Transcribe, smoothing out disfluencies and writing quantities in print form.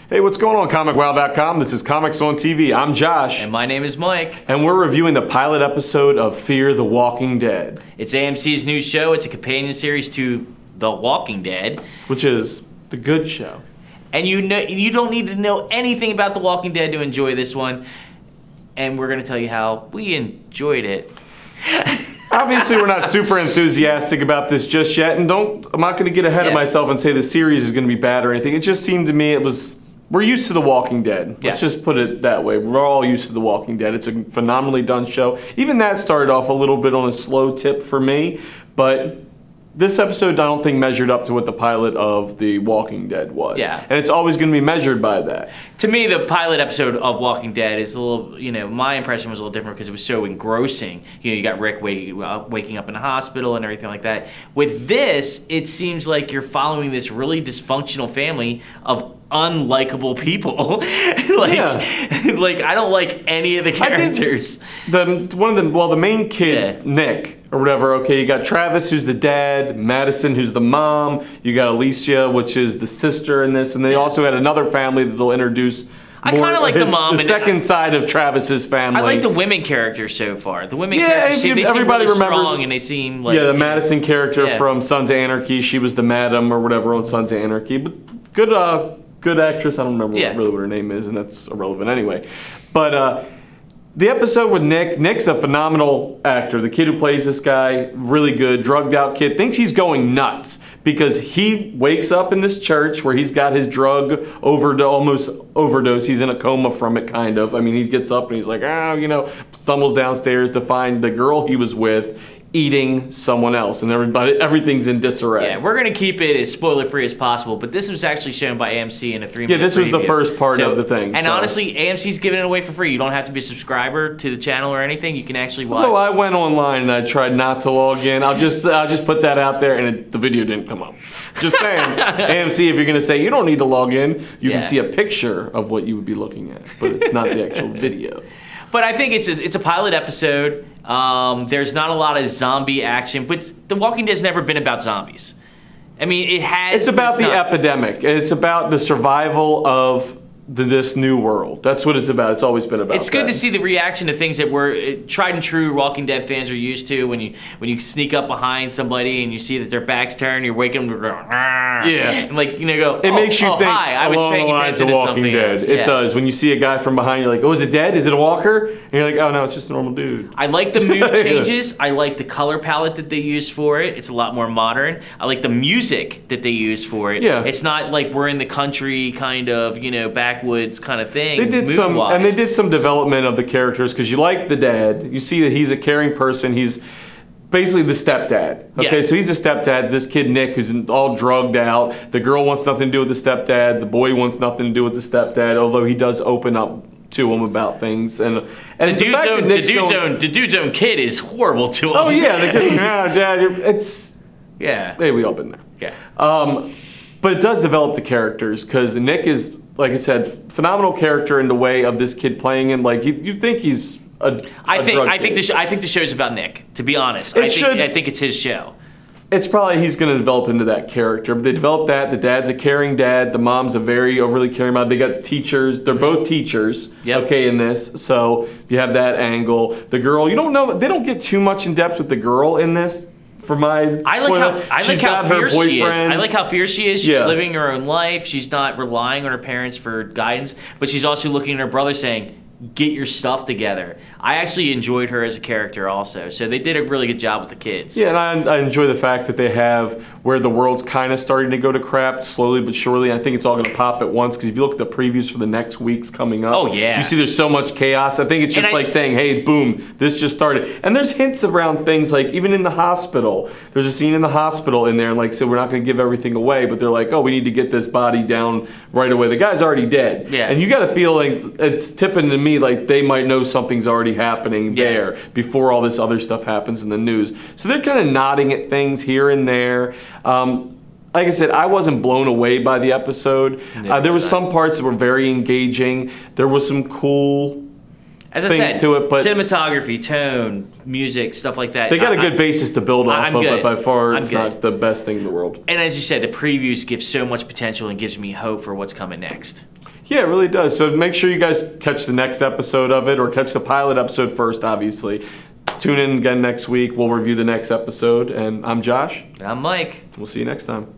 Hey, what's going on, ComicWow.com? This is Comics on TV. I'm Josh. And my name is Mike. And we're reviewing the pilot episode of Fear the Walking Dead. It's AMC's new show. It's a companion series to The Walking Dead. Which is the good show. And you don't need to know anything about The Walking Dead to enjoy this one. And we're going to tell you how we enjoyed it. Obviously, we're not super enthusiastic about this just yet. And I'm not going to get ahead of myself and say the series is going to be bad or anything. It just seemed to me we're used to The Walking Dead. Let's just put it that way. We're all used to The Walking Dead. It's a phenomenally done show. Even that started off a little bit on a slow tip for me, but this episode I don't think measured up to what the pilot of The Walking Dead was. Yeah. And it's always going to be measured by that. To me, the pilot episode of Walking Dead is a little, my impression was a little different because it was so engrossing. You got Rick waking up in a hospital and everything like that. With this, it seems like you're following this really dysfunctional family of unlikable people. I don't like any of the characters. The main kid, Nick, or whatever, okay, you got Travis, who's the dad, Madison, who's the mom, you got Alicia, which is the sister in this, and they also had another family that they'll introduce. I kind of like the mom. The second side of Travis's family. I like the women characters so far. The women characters, they seem really strong, and they seem like... Yeah, the Madison character from Sons of Anarchy, she was the madam or whatever on Sons of Anarchy, but good actress. I don't remember really what her name is, and that's irrelevant anyway. But the episode with Nick's a phenomenal actor. The kid who plays this guy, really good, drugged out kid, thinks he's going nuts because he wakes up in this church where he's got his drug almost overdose. He's in a coma from it, kind of. I mean, he gets up and he's like, stumbles downstairs to find the girl he was with eating someone else, and everything's in disarray. Yeah, we're going to keep it as spoiler-free as possible, but this was actually shown by AMC in a 3-minute Yeah, this was the first part of the thing. And honestly, AMC's giving it away for free. You don't have to be a subscriber to the channel or anything. You can actually watch. So I went online and I tried not to log in. I'll just put that out there, and the video didn't come up. Just saying. AMC, if you're going to say you don't need to log in, you can see a picture of what you would be looking at, but it's not the actual video. But I think it's a pilot episode. There's not a lot of zombie action, but The Walking Dead's never been about zombies. I mean, it has... It's about the epidemic. It's about the survival of this new world. That's what it's about. It's always been about. It's good to see the reaction to things that were tried and true Walking Dead fans are used to. When you sneak up behind somebody and you see that their back's turned, you're waking them to go, and go. It makes you think. Hi, I was paying attention to Walking something Dead. else. It does. When you see a guy from behind, you're like, oh, is it dead? Is it a walker? And you're like, oh no, it's just a normal dude. I like the mood changes. I like the color palette that they use for it. It's a lot more modern. I like the music that they use for it. Yeah. It's not like we're in the country kind of, backwoods kind of thing. They did some development of the characters because you like the dad. You see that he's a caring person. He's basically the stepdad. Okay, so he's a stepdad. This kid Nick, who's all drugged out. The girl wants nothing to do with the stepdad. The boy wants nothing to do with the stepdad. Although he does open up to him about things. And the dude's own kid is horrible to him. Oh yeah, the kid's Dad. Hey, we all been there. Yeah. But it does develop the characters because Nick is, like I said, phenomenal character in the way of this kid playing him. Like you think he's I think the show's about Nick. To be honest, I think it's his show. It's probably he's going to develop into that character. But they develop that. The dad's a caring dad. The mom's a very overly caring mom. They got teachers. They're both teachers. Okay, in this, so you have that angle. The girl, you don't know. They don't get too much in depth with the girl in this. I like how fierce she is. I like how fierce she is. She's living her own life. She's not relying on her parents for guidance, but she's also looking at her brother saying, get your stuff together. I actually enjoyed her as a character also. So they did a really good job with the kids. Yeah, and I enjoy the fact that they have where the world's kind of starting to go to crap slowly but surely. I think it's all going to pop at once because if you look at the previews for the next weeks coming up, you see there's so much chaos. I think it's just like saying, hey, boom, this just started. And there's hints around things like even in the hospital. There's a scene in the hospital in there, and like I said, we're not going to give everything away, but they're like, oh, we need to get this body down right away. The guy's already dead. Yeah. And you got to feel like it's tipping to me like they might know something's already happening there before all this other stuff happens in the news. So they're kind of nodding at things here and there. Like I said, I wasn't blown away by the episode. There was some parts that were very engaging. There was some cool things to it, but cinematography, tone, music, stuff like that. They got a good basis to build off of, but by far it's not the best thing in the world. And as you said, the previews give so much potential and gives me hope for what's coming next. Yeah, it really does. So make sure you guys catch the next episode of it, or catch the pilot episode first, obviously. Tune in again next week. We'll review the next episode. And I'm Josh. I'm Mike. We'll see you next time.